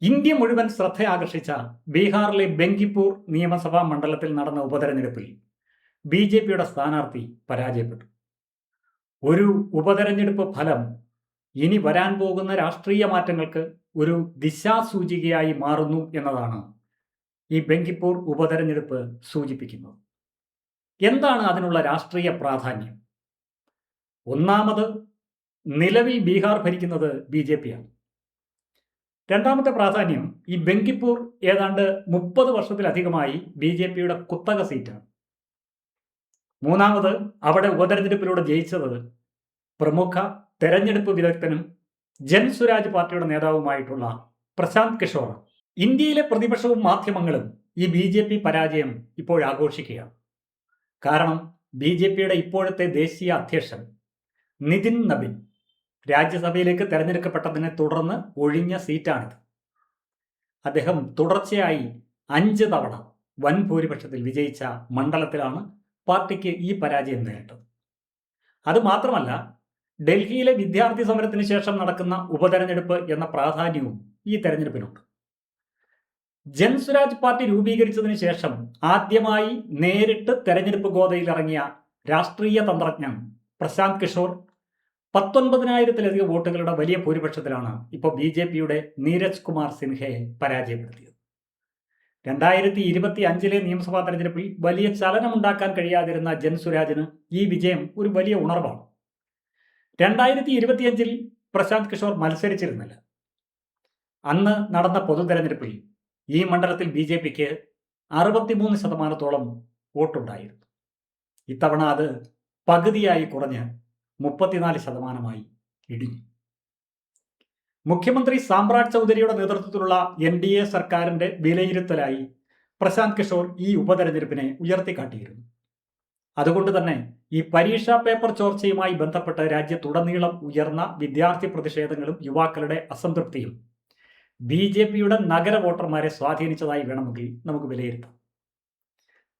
India മുഴുവൻ ശ്രദ്ധയാകർഷിച്ച ബീഹാറിലെ ബെങ്കിപ്പൂർ നിയമസഭാ മണ്ഡലത്തിൽ നടന്ന ഉപതെരഞ്ഞെടുപ്പിൽ ബി.ജെ.പിയുടെ സ്ഥാനാർത്ഥി പരാജയപ്പെട്ടു. ഒരു ഉപതെരഞ്ഞെടുപ്പ് ഫലം ഇനി വരാൻ പോകുന്ന രാഷ്ട്രീയ മാറ്റങ്ങൾക്ക് ഒരു ദിശാസൂചികയായി മാറുന്നു എന്നതാണ് ഈ ബെങ്കിപ്പൂർ ഉപതെരഞ്ഞെടുപ്പ് സൂചിപ്പിക്കുന്നത്. എന്താണ് അതിനുള്ള രാഷ്ട്രീയ പ്രാധാന്യം? ഒന്നാമത്, നിലവിൽ ബീഹാർ ഭരിക്കുന്നത് ബി.ജെ.പിയാണ്. രണ്ടാമത്തെ പ്രാധാന്യം, ഈ ബെങ്കിപ്പൂർ ഏതാണ്ട് 30 വർഷത്തിലധികമായി ബി.ജെ.പിയുടെ കുത്തക സീറ്റാണ്. മൂന്നാമത്, അവിടെ ഉപതെരഞ്ഞെടുപ്പിലൂടെ ജയിച്ചത് പ്രമുഖ തെരഞ്ഞെടുപ്പ് വിദഗ്ധനും ജൻസുരാജ് പാർട്ടിയുടെ നേതാവുമായിട്ടുള്ള പ്രശാന്ത് കിഷോറാണ്. ഇന്ത്യയിലെ പ്രതിപക്ഷവും മാധ്യമങ്ങളും ഈ ബി.ജെ.പി പരാജയം ഇപ്പോഴാഘോഷിക്കുകയാണ്. കാരണം ബി.ജെ.പിയുടെ ഇപ്പോഴത്തെ ദേശീയ അധ്യക്ഷൻ നിതിൻ നബിൻ രാജ്യസഭയിലേക്ക് തെരഞ്ഞെടുക്കപ്പെട്ടതിനെ തുടർന്ന് ഒഴിഞ്ഞ സീറ്റാണിത്. അദ്ദേഹം തുടർച്ചയായി 5 തവണ വൻ ഭൂരിപക്ഷത്തിൽ വിജയിച്ച മണ്ഡലത്തിലാണ് പാർട്ടിക്ക് ഈ പരാജയം നേരിട്ടത്. അതുമാത്രമല്ല, ഡൽഹിയിലെ വിദ്യാർത്ഥി സമരത്തിന് ശേഷം നടക്കുന്ന ഉപതെരഞ്ഞെടുപ്പ് എന്ന പ്രാധാന്യവും ഈ തെരഞ്ഞെടുപ്പിനുണ്ട്. ജൻസുരാജ് പാർട്ടി രൂപീകരിച്ചതിന് ശേഷം ആദ്യമായി നേരിട്ട് തെരഞ്ഞെടുപ്പ് ഗോതയിൽ ഇറങ്ങിയ രാഷ്ട്രീയ തന്ത്രജ്ഞൻ പ്രശാന്ത് കിഷോർ 19,000-ലധികം വോട്ടുകളുടെ വലിയ ഭൂരിപക്ഷത്തിലാണ് ഇപ്പോൾ ബി.ജെ.പിയുടെ നീരജ് കുമാർ സിൻഹയെ പരാജയപ്പെടുത്തിയത്. 2025 നിയമസഭാ തെരഞ്ഞെടുപ്പിൽ വലിയ ചലനമുണ്ടാക്കാൻ കഴിയാതിരുന്ന ജൻസുരാജിന് ഈ വിജയം ഒരു വലിയ ഉണർവാണ്. 2025 പ്രശാന്ത് കിഷോർ മത്സരിച്ചിരുന്നില്ല. അന്ന് നടന്ന പൊതു തെരഞ്ഞെടുപ്പിൽ ഈ മണ്ഡലത്തിൽ ബി.ജെ.പിക്ക് 63% വോട്ടുണ്ടായിരുന്നു. ഇത്തവണ അത് പകുതിയായി കുറഞ്ഞ് 34% ഇടിഞ്ഞു. മുഖ്യമന്ത്രി സാമ്രാട്ട് ചൗധരിയുടെ നേതൃത്വത്തിലുള്ള NDA സർക്കാരിന്റെ വിലയിരുത്തലായി പ്രശാന്ത് കിഷോർ ഈ ഉപതെരഞ്ഞെടുപ്പിനെ ഉയർത്തിക്കാട്ടിയിരുന്നു. അതുകൊണ്ട് തന്നെ ഈ പരീക്ഷാ പേപ്പർ ചോർച്ചയുമായി ബന്ധപ്പെട്ട് രാജ്യത്തുടനീളം ഉയർന്ന വിദ്യാർത്ഥി പ്രതിഷേധങ്ങളും യുവാക്കളുടെ അസംതൃപ്തിയും ബി.ജെ.പിയുടെ നഗര വോട്ടർമാരെ സ്വാധീനിച്ചതായി വേണമെങ്കിൽ നമുക്ക് വിലയിരുത്താം.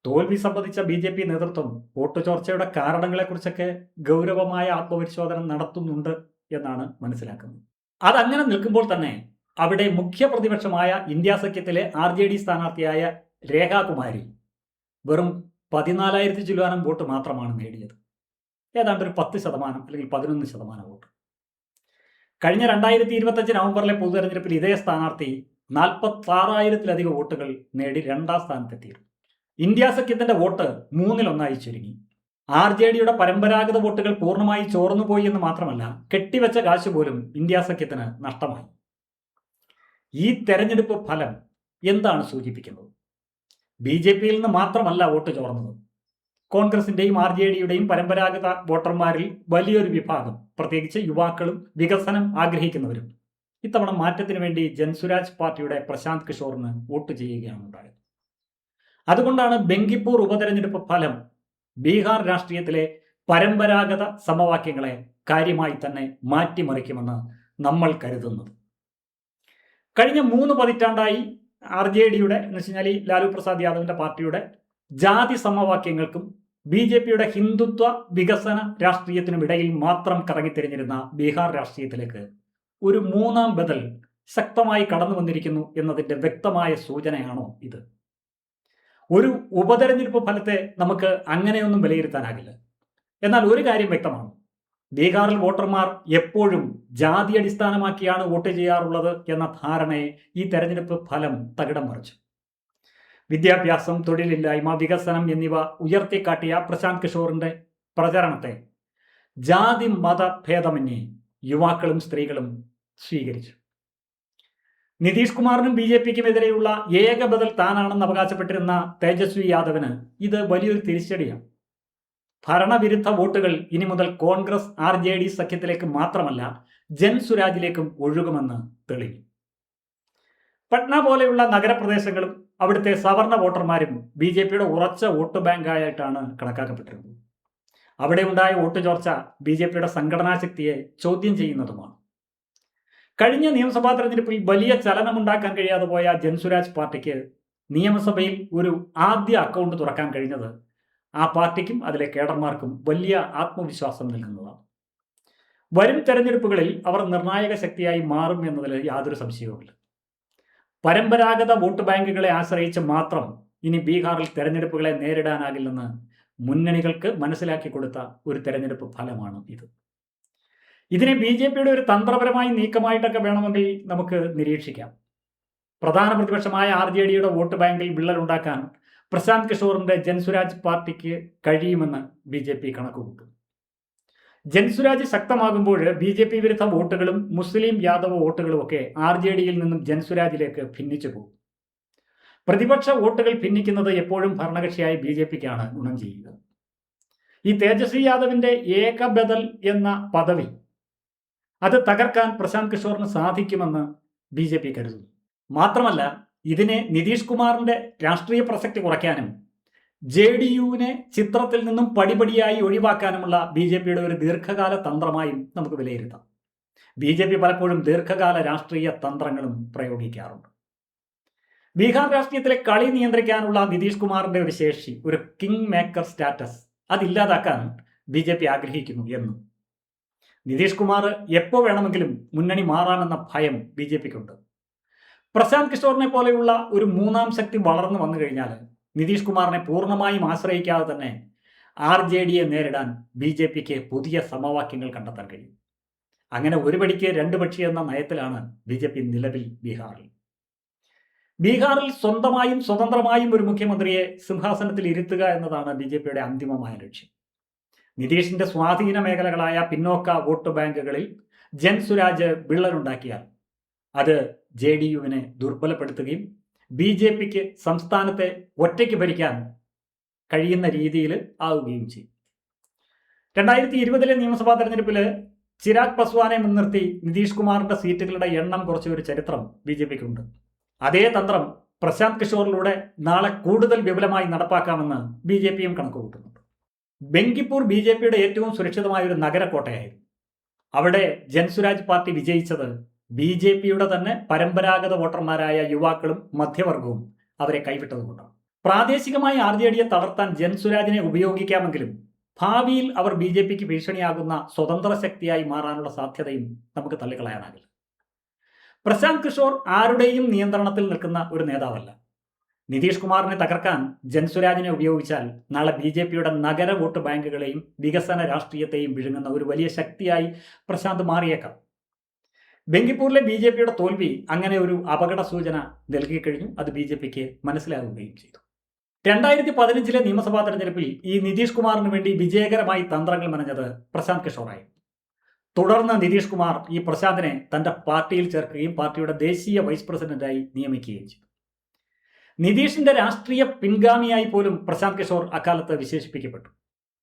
തോൽവി സംബന്ധിച്ച ബി.ജെ.പി നേതൃത്വം വോട്ട് ചോർച്ചയുടെ കാരണങ്ങളെക്കുറിച്ചൊക്കെ ഗൗരവമായ ആത്മപരിശോധന നടത്തുന്നുണ്ട് എന്നാണ് മനസ്സിലാക്കുന്നത്. അതങ്ങനെ നിൽക്കുമ്പോൾ തന്നെ അവിടെ മുഖ്യ പ്രതിപക്ഷമായ ഇന്ത്യ സഖ്യത്തിലെ RJD സ്ഥാനാർത്ഥിയായ രേഖാകുമാരി വെറും 14,000 ചില്ലുവാനം വോട്ട് മാത്രമാണ് നേടിയത്. ഏതാണ്ട് ഒരു 10% അല്ലെങ്കിൽ 11% വോട്ട്. കഴിഞ്ഞ 2025 നവംബറിലെ പൊതുതെരഞ്ഞെടുപ്പിൽ ഇതേ സ്ഥാനാർത്ഥി 46,000-ലധികം വോട്ടുകൾ നേടി 2ാം സ്ഥാനത്തെത്തിയിരുന്നു. ഇന്ത്യ സഖ്യത്തിന്റെ വോട്ട് 1/3 ചുരുങ്ങി. RJDയുടെ പരമ്പരാഗത വോട്ടുകൾ പൂർണ്ണമായി ചോർന്നുപോയി എന്ന് മാത്രമല്ല, കെട്ടിവെച്ച കാശ് പോലും ഇന്ത്യ സഖ്യത്തിന് നഷ്ടമായി. ഈ തെരഞ്ഞെടുപ്പ് ഫലം എന്താണ് സൂചിപ്പിക്കുന്നത്? ബി.ജെ.പിയിൽ നിന്ന് മാത്രമല്ല വോട്ട് ചോർന്നത്. കോൺഗ്രസിന്റെയും RJDയുടെയും പരമ്പരാഗത വോട്ടർമാരിൽ വലിയൊരു വിഭാഗം, പ്രത്യേകിച്ച് യുവാക്കളും വികസനം ആഗ്രഹിക്കുന്നവരും ഇത്തവണ മാറ്റത്തിന് വേണ്ടി ജൻസുരാജ് പാർട്ടിയുടെ പ്രശാന്ത് കിഷോറിന് വോട്ട് ചെയ്യുകയാണ് ഉണ്ടായത്. അതുകൊണ്ടാണ് ബെങ്കിപ്പൂർ ഉപതെരഞ്ഞെടുപ്പ് ഫലം ബീഹാർ രാഷ്ട്രീയത്തിലെ പരമ്പരാഗത സമവാക്യങ്ങളെ കാര്യമായി തന്നെ മാറ്റിമറിക്കുമെന്ന് നമ്മൾ കരുതുന്നത്. കഴിഞ്ഞ 3 പതിറ്റാണ്ടായി RJDയുടെ എന്ന് വെച്ചാൽ ലാലു പ്രസാദ് യാദവിന്റെ പാർട്ടിയുടെ ജാതി സമവാക്യങ്ങൾക്കും ബി.ജെ.പിയുടെ ഹിന്ദുത്വ വികസന രാഷ്ട്രീയത്തിനുമിടയിൽ മാത്രം കറങ്ങിത്തിരിഞ്ഞിരുന്ന ബീഹാർ രാഷ്ട്രീയത്തിലേക്ക് ഒരു 3ാം ബദൽ ശക്തമായി കടന്നു വന്നിരിക്കുന്നു എന്നതിന്റെ വ്യക്തമായ സൂചനയാണോ ഇത്? ഒരു ഉപതെരഞ്ഞെടുപ്പ് ഫലത്തെ നമുക്ക് അങ്ങനെയൊന്നും വിലയിരുത്താനാകില്ല. എന്നാൽ ഒരു കാര്യം വ്യക്തമാണ്, ബീഹാറിൽ വോട്ടർമാർ എപ്പോഴും ജാതി അടിസ്ഥാനമാക്കിയാണ് വോട്ട് ചെയ്യാറുള്ളത് എന്ന ധാരണയെ ഈ തെരഞ്ഞെടുപ്പ് ഫലം തകിടം മറിച്ചു. വിദ്യാഭ്യാസം, തൊഴിലില്ലായ്മ, വികസനം എന്നിവ ഉയർത്തിക്കാട്ടിയ പ്രശാന്ത് കിഷോറിന്റെ പ്രചരണത്തെ ജാതി മത ഭേദമന്യേ യുവാക്കളും സ്ത്രീകളും സ്വീകരിച്ചു. നിതീഷ് കുമാറിനും ബി.ജെ.പിക്കും എതിരെയുള്ള ഏക ബദൽ താനാണെന്ന് അവകാശപ്പെട്ടിരുന്ന തേജസ്വി യാദവിന് ഇത് വലിയൊരു തിരിച്ചടിയാണ്. ഭരണവിരുദ്ധ വോട്ടുകൾ ഇനി മുതൽ കോൺഗ്രസ് RJD സഖ്യത്തിലേക്ക് മാത്രമല്ല ജൻസുരാജിലേക്കും ഒഴുകുമെന്ന് തെളിഞ്ഞു. പട്ന പോലെയുള്ള നഗരപ്രദേശങ്ങളും അവിടുത്തെ സവർണ വോട്ടർമാരും ബി.ജെ.പിയുടെ ഉറച്ച വോട്ട് ബാങ്കായിട്ടാണ് കണക്കാക്കപ്പെട്ടിരുന്നത്. അവിടെ ഉണ്ടായ വോട്ട് ചോർച്ച ബി.ജെ.പിയുടെ സംഘടനാ ശക്തിയെ ചോദ്യം ചെയ്യുന്നതുമാണ്. കഴിഞ്ഞ നിയമസഭാ തെരഞ്ഞെടുപ്പിൽ വലിയ ചലനമുണ്ടാക്കാൻ കഴിയാതെ പോയ ജൻസുരാജ് പാർട്ടിക്ക് നിയമസഭയിൽ ഒരു ആദ്യ അക്കൗണ്ട് തുറക്കാൻ കഴിഞ്ഞത് ആ പാർട്ടിക്കും അതിലെ കേഡർമാർക്കും വലിയ ആത്മവിശ്വാസം നൽകുന്നതാണ്. വരും തെരഞ്ഞെടുപ്പുകളിൽ അവർ നിർണായക ശക്തിയായി മാറും എന്നതിൽ യാതൊരു സംശയവുമില്ല. പരമ്പരാഗത വോട്ട് ബാങ്കുകളെ ആശ്രയിച്ച് മാത്രം ഇനി ബീഹാറിൽ തെരഞ്ഞെടുപ്പുകളെ നേരിടാനാകില്ലെന്ന് മുന്നണികൾക്ക് മനസ്സിലാക്കി കൊടുത്ത ഒരു തെരഞ്ഞെടുപ്പ് ഫലമാണ് ഇത്. ഇതിനെ ബി.ജെ.പിയുടെ ഒരു തന്ത്രപരമായ നീക്കമായിട്ടൊക്കെ വേണമെങ്കിൽ നമുക്ക് നിരീക്ഷിക്കാം. പ്രധാന പ്രതിപക്ഷമായ ആർ.ജെ.ഡിയുടെ വോട്ട് ബാങ്കിൽ വിള്ളലുണ്ടാക്കാൻ പ്രശാന്ത് കിഷോറിന്റെ ജൻസുരാജ് പാർട്ടിക്ക് കഴിയുമെന്ന് ബി.ജെ.പി കണക്കുകൂട്ടും. ജൻസുരാജ് ശക്തമാകുമ്പോൾ ബി.ജെ.പി വിരുദ്ധ വോട്ടുകളും മുസ്ലിം യാദവ് വോട്ടുകളും ഒക്കെ ആർ.ജെ.ഡിയിൽ നിന്നും ജൻസുരാജിലേക്ക് ഭിന്നിച്ചു പോകും. പ്രതിപക്ഷ വോട്ടുകൾ ഭിന്നിക്കുന്നത് എപ്പോഴും ഭരണകക്ഷിയായ ബി.ജെ.പിക്കാണ് ഗുണം ചെയ്യുക. ഈ തേജസ്വി യാദവിന്റെ ഏക ബദൽ എന്ന പദവി അത് തകർക്കാൻ പ്രശാന്ത് കിഷോറിന് സാധിക്കുമെന്ന് ബി.ജെ.പി കരുതുന്നു. മാത്രമല്ല, ഇതിനെ നിതീഷ് കുമാറിന്റെ രാഷ്ട്രീയ പ്രസക്തി കുറയ്ക്കാനും ജെ.ഡി.യുവിനെ ചിത്രത്തിൽ നിന്നും പടിപടിയായി ഒഴിവാക്കാനുമുള്ള ബി.ജെ.പിയുടെ ഒരു ദീർഘകാല തന്ത്രമായും നമുക്ക് വിലയിരുത്താം. ബി.ജെ.പി പലപ്പോഴും ദീർഘകാല രാഷ്ട്രീയ തന്ത്രങ്ങളും പ്രയോഗിക്കാറുണ്ട്. ബീഹാർ രാഷ്ട്രീയത്തിലെ കളി നിയന്ത്രിക്കാനുള്ള നിതീഷ് കുമാറിന്റെ ഒരു ശേഷി, ഒരു കിങ് മേക്കർ സ്റ്റാറ്റസ്, അതില്ലാതാക്കാൻ ബി.ജെ.പി ആഗ്രഹിക്കുന്നു എന്നും നിതീഷ് കുമാർ എപ്പോൾ വേണമെങ്കിലും മുന്നണി മാറാമെന്ന ഭയം ബി.ജെ.പിക്കുണ്ട്. പ്രശാന്ത് കിഷോറിനെ പോലെയുള്ള ഒരു മൂന്നാം ശക്തി വളർന്നു വന്നു കഴിഞ്ഞാൽ നിതീഷ് കുമാറിനെ പൂർണ്ണമായും ആശ്രയിക്കാതെ തന്നെ ആർ.ജെ.ഡിയെ നേരിടാൻ ബി.ജെ.പിക്ക് പുതിയ സമവാക്യങ്ങൾ കണ്ടെത്താൻ കഴിയും. അങ്ങനെ ഒരു പടിക്ക് രണ്ട് പക്ഷി എന്ന നയത്തിലാണ് ബി.ജെ.പി നിലവിൽ ബീഹാറിൽ. ബീഹാറിൽ സ്വന്തമായും സ്വതന്ത്രമായും ഒരു മുഖ്യമന്ത്രിയെ സിംഹാസനത്തിൽ ഇരുത്തുക എന്നതാണ് ബി.ജെ.പിയുടെ അന്തിമമായ ലക്ഷ്യം. നിതീഷിന്റെ സ്വാധീന മേഖലകളായ പിന്നോക്ക വോട്ട് ബാങ്കുകളിൽ ജൻസുരാജ് വിള്ളലുണ്ടാക്കിയാൽ അത് ജെ.ഡി.യുവിനെ ദുർബലപ്പെടുത്തുകയും ബി.ജെ.പിക്ക് സംസ്ഥാനത്തെ ഒറ്റയ്ക്ക് ഭരിക്കാൻ കഴിയുന്ന രീതിയിൽ ആവുകയും ചെയ്യും. 2020 നിയമസഭാ തെരഞ്ഞെടുപ്പിൽ ചിരാഗ് പസ്വാനെ മുൻനിർത്തി നിതീഷ് കുമാറിന്റെ സീറ്റുകളുടെ എണ്ണം കുറച്ച ഒരു ചരിത്രം ബി.ജെ.പിക്കുണ്ട്. അതേ തന്ത്രം പ്രശാന്ത് കിഷോറിലൂടെ നാളെ കൂടുതൽ വിപുലമായി നടപ്പാക്കാമെന്ന് ബി.ജെ.പിയും കണക്കുകൂട്ടുന്നുണ്ട്. ബെങ്കിപ്പൂർ ബി.ജെ.പിയുടെ ഏറ്റവും സുരക്ഷിതമായ ഒരു നഗരക്കോട്ടയായിരുന്നു. അവിടെ ജൻസുരാജ് പാർട്ടി വിജയിച്ചത് ബി.ജെ.പിയുടെ തന്നെ പരമ്പരാഗത വോട്ടർമാരായ യുവാക്കളും മധ്യവർഗവും അവരെ കൈവിട്ടതുകൊണ്ടാണ്. പ്രാദേശികമായി ആർ.ജെ.ഡിയെ തളർത്താൻ ജൻസുരാജിനെ ഉപയോഗിക്കാമെങ്കിലും ഭാവിയിൽ അവർ ബി.ജെ.പിക്ക് ഭീഷണിയാകുന്ന സ്വതന്ത്ര ശക്തിയായി മാറാനുള്ള സാധ്യതയും നമുക്ക് തള്ളിക്കളയാനാകില്ല. പ്രശാന്ത് കിഷോർ ആരുടെയും നിയന്ത്രണത്തിൽ നിൽക്കുന്ന ഒരു നേതാവല്ല. നിതീഷ് കുമാറിനെ തകർക്കാൻ ജൻസുരാജിനെ ഉപയോഗിച്ചാൽ നാളെ ബി.ജെ.പിയുടെ നഗര വോട്ട് ബാങ്കുകളെയും വികസന രാഷ്ട്രീയത്തെയും വിഴുങ്ങുന്ന ഒരു വലിയ ശക്തിയായി പ്രശാന്ത് മാറിയേക്കാം. ബെങ്കിപ്പൂരിലെ ബി.ജെ.പിയുടെ തോൽവി അങ്ങനെ ഒരു അപകട സൂചന നൽകിക്കഴിഞ്ഞു. അത് ബി.ജെ.പിക്ക് മനസ്സിലാവുകയും ചെയ്തു. 2015 നിയമസഭാ തെരഞ്ഞെടുപ്പിൽ ഈ നിതീഷ് കുമാറിന് വേണ്ടി വിജയകരമായി തന്ത്രങ്ങൾ മെനഞ്ഞത് പ്രശാന്ത് കിഷോറായി. തുടർന്ന് നിതീഷ് കുമാർ ഈ പ്രശാന്തിനെ തന്റെ പാർട്ടിയിൽ ചേർക്കുകയും പാർട്ടിയുടെ ദേശീയ വൈസ് പ്രസിഡന്റായി നിയമിക്കുകയും ചെയ്തു. നിതീഷിന്റെ രാഷ്ട്രീയ പിൻഗാമിയായി പോലും പ്രശാന്ത് കിഷോർ അക്കാലത്ത് വിശേഷിപ്പിക്കപ്പെട്ടു.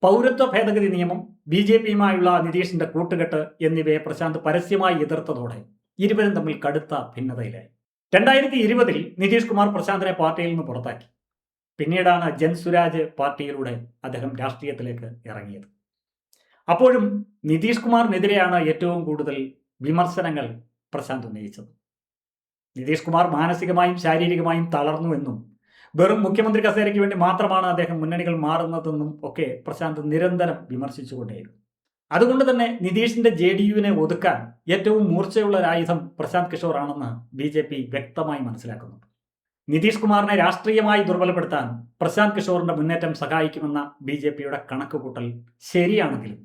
പൗരത്വ ഭേദഗതി നിയമം, ബി.ജെ.പിയുമായുള്ള നിതീഷിന്റെ കൂട്ടുകെട്ട് എന്നിവയെ പ്രശാന്ത് പരസ്യമായി എതിർത്തതോടെ ഇരുവരും തമ്മിൽ കടുത്ത ഭിന്നതയിലായി. 2020 നിതീഷ് കുമാർ പ്രശാന്തിനെ പാർട്ടിയിൽ നിന്ന് പുറത്താക്കി. പിന്നീടാണ് ജൻസുരാജ് പാർട്ടിയിലൂടെ അദ്ദേഹം രാഷ്ട്രീയത്തിലേക്ക് ഇറങ്ങിയത്. അപ്പോഴും നിതീഷ് കുമാറിനെതിരെയാണ് ഏറ്റവും കൂടുതൽ വിമർശനങ്ങൾ പ്രശാന്ത് ഉന്നയിച്ചത്. നിതീഷ് കുമാർ മാനസികമായും ശാരീരികമായും തളർന്നുവെന്നും വെറും മുഖ്യമന്ത്രി കസേരയ്ക്ക് വേണ്ടി മാത്രമാണ് അദ്ദേഹം മുന്നണികൾ മാറുന്നതെന്നും ഒക്കെ പ്രശാന്ത് നിരന്തരം വിമർശിച്ചുകൊണ്ടേയിരുന്നു. അതുകൊണ്ട് തന്നെ നിതീഷിന്റെ ജെ.ഡി.യുവിനെ ഒതുക്കാൻ ഏറ്റവും മൂർച്ചയുള്ള ഒരു ആയുധം പ്രശാന്ത് കിഷോർ ആണെന്ന് ബി.ജെ.പി വ്യക്തമായി മനസ്സിലാക്കുന്നുണ്ട്. നിതീഷ് കുമാറിനെ രാഷ്ട്രീയമായി ദുർബലപ്പെടുത്താൻ പ്രശാന്ത് കിഷോറിന്റെ മുന്നേറ്റം സഹായിക്കുമെന്ന ബി.ജെ.പിയുടെ കണക്കുകൂട്ടൽ ശരിയാണെങ്കിലും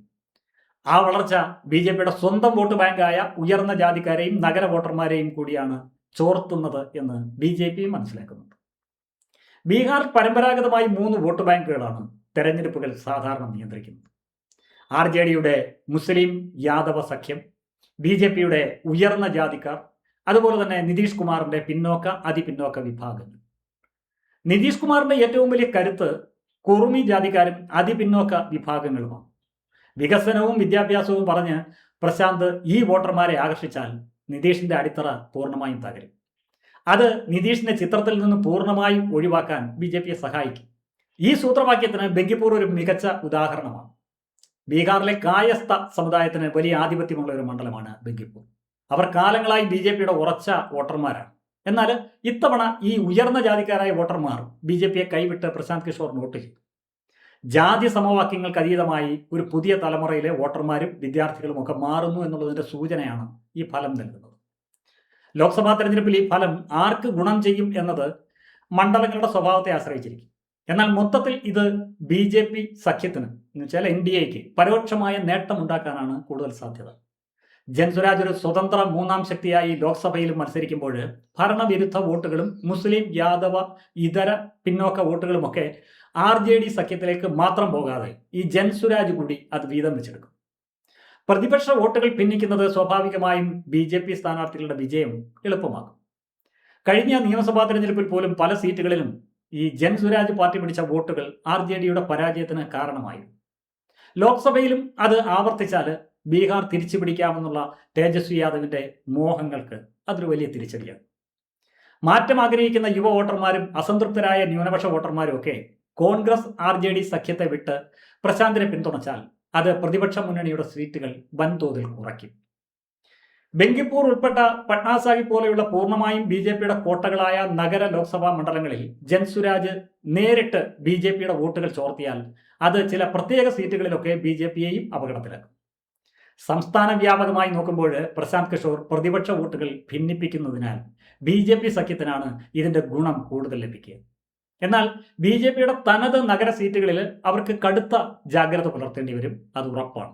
ആ വളർച്ച ബി.ജെ.പിയുടെ സ്വന്തം വോട്ട് ബാങ്കായ ഉയർന്ന ജാതിക്കാരെയും നഗര വോട്ടർമാരെയും കൂടിയാണ് ചോർത്തുന്നത് എന്ന് ബി.ജെ.പി മനസ്സിലാക്കുന്നുണ്ട്. ബീഹാറിൽ പരമ്പരാഗതമായി 3 വോട്ട് ബാങ്കുകളാണ് തെരഞ്ഞെടുപ്പുകൾ സാധാരണ നിയന്ത്രിക്കുന്നത്. ആർ.ജെ.ഡിയുടെ മുസ്ലിം യാദവ സഖ്യം, ബി.ജെ.പിയുടെ ഉയർന്ന ജാതിക്കാർ, അതുപോലെ തന്നെ നിതീഷ് കുമാറിന്റെ പിന്നോക്ക അതിപിന്നോക്ക വിഭാഗങ്ങൾ. നിതീഷ് കുമാറിന്റെ ഏറ്റവും വലിയ കരുത്ത് കുറുമി ജാതിക്കാരും അതിപിന്നോക്ക വിഭാഗങ്ങളുമാണ്. വികസനവും വിദ്യാഭ്യാസവും പറഞ്ഞ് പ്രശാന്ത് ഈ വോട്ടർമാരെ ആകർഷിച്ചാൽ നിതീഷിന്റെ അടിത്തറ പൂർണ്ണമായും തകരും. അത് നിതീഷിനെ ചിത്രത്തിൽ നിന്ന് പൂർണ്ണമായും ഒഴിവാക്കാൻ ബി.ജെ.പിയെ സഹായിക്കും. ഈ സൂത്രവാക്യത്തിന് ബെങ്കിപ്പൂർ ഒരു മികച്ച ഉദാഹരണമാണ്. ബീഹാറിലെ കായസ്ഥ സമുദായത്തിന് വലിയ ആധിപത്യമുള്ള ഒരു മണ്ഡലമാണ് ബെങ്കിപ്പൂർ. അവർ കാലങ്ങളായി ബി.ജെ.പിയുടെ ഉറച്ച വോട്ടർമാരാണ്. എന്നാൽ ഇത്തവണ ഈ ഉയർന്ന ജാതിക്കാരായ വോട്ടർമാർ ബി.ജെ.പിയെ കൈവിട്ട് പ്രശാന്ത് കിഷോർ വോട്ട് ചെയ്തു. ജാതി സമവാക്യങ്ങൾക്ക് അതീതമായി ഒരു പുതിയ തലമുറയിലെ വോട്ടർമാരും വിദ്യാർത്ഥികളും ഒക്കെ മാറുന്നു എന്നുള്ളതിന്റെ സൂചനയാണ് ഈ ഫലം നൽകുന്നത്. ലോക്സഭാ തെരഞ്ഞെടുപ്പിൽ ഈ ഫലം ആർക്ക് ഗുണം ചെയ്യും എന്നത് മണ്ഡലങ്ങളുടെ സ്വഭാവത്തെ ആശ്രയിച്ചിരിക്കും. എന്നാൽ മൊത്തത്തിൽ ഇത് BJP സഖ്യത്തിന് എന്നുവെച്ചാൽ NDAക്ക് പരോക്ഷമായ നേട്ടമുണ്ടാക്കാനാണ് കൂടുതൽ സാധ്യത. ജൻസുരാജ് ഒരു സ്വതന്ത്ര മൂന്നാം ശക്തിയായി ലോക്സഭയിലും മത്സരിക്കുമ്പോൾ ഭരണവിരുദ്ധ വോട്ടുകളും മുസ്ലിം യാദവ ഇതര പിന്നോക്ക വോട്ടുകളുമൊക്കെ RJD സഖ്യത്തിലേക്ക് മാത്രം പോകാതെ ഈ ജൻസുരാജ് കൂടി അത് വീതം വെച്ചെടുക്കും. പ്രതിപക്ഷ വോട്ടുകൾ ഭിന്നിക്കുന്നത് സ്വാഭാവികമായും BJP സ്ഥാനാർത്ഥികളുടെ വിജയം എളുപ്പമാക്കും. കഴിഞ്ഞ നിയമസഭാ തെരഞ്ഞെടുപ്പിൽ പോലും പല സീറ്റുകളിലും ഈ ജൻസുരാജ് പാർട്ടി പിടിച്ച വോട്ടുകൾ RJDയുടെ പരാജയത്തിന് കാരണമായി. ലോക്സഭയിലും അത് ആവർത്തിച്ചാൽ ബീഹാർ തിരിച്ചു പിടിക്കാമെന്നുള്ള തേജസ്വി യാദവിന്റെ മോഹങ്ങൾക്ക് അതൊരു വലിയ തിരിച്ചടിയാണ്. മാറ്റം ആഗ്രഹിക്കുന്ന യുവ വോട്ടർമാരും അസംതൃപ്തരായ ന്യൂനപക്ഷ വോട്ടർമാരും ഒക്കെ കോൺഗ്രസ് RJD സഖ്യത്തെ വിട്ട് പ്രശാന്തിനെ പിന്തുണച്ചാൽ അത് പ്രതിപക്ഷ മുന്നണിയുടെ സീറ്റുകൾ വൻതോതിൽ കുറയ്ക്കും. ബംഗിപ്പൂർ ഉൾപ്പെട്ട പട്ന സാഹിബ് പോലെയുള്ള പൂർണ്ണമായും BJPയുടെ കോട്ടകളായ നഗര ലോക്സഭാ മണ്ഡലങ്ങളിൽ ജൻസുരാജ് നേരിട്ട് BJPയുടെ വോട്ടുകൾ ചോർത്തിയാൽ അത് ചില പ്രത്യേക സീറ്റുകളിലൊക്കെ BJPയെയും അപകടത്തിലാക്കും. സംസ്ഥാന വ്യാപകമായി നോക്കുമ്പോൾ പ്രശാന്ത് കിഷോർ പ്രതിപക്ഷ വോട്ടുകൾ ഭിന്നിപ്പിക്കുന്നതിനാൽ BJP സഖ്യത്തിനാണ് ഇതിന്റെ ഗുണം കൂടുതൽ ലഭിക്കുക. എന്നാൽ BJPയുടെ തനത് നഗര സീറ്റുകളിൽ അവർക്ക് കടുത്ത ജാഗ്രത പുലർത്തേണ്ടി വരും, അത് ഉറപ്പാണ്.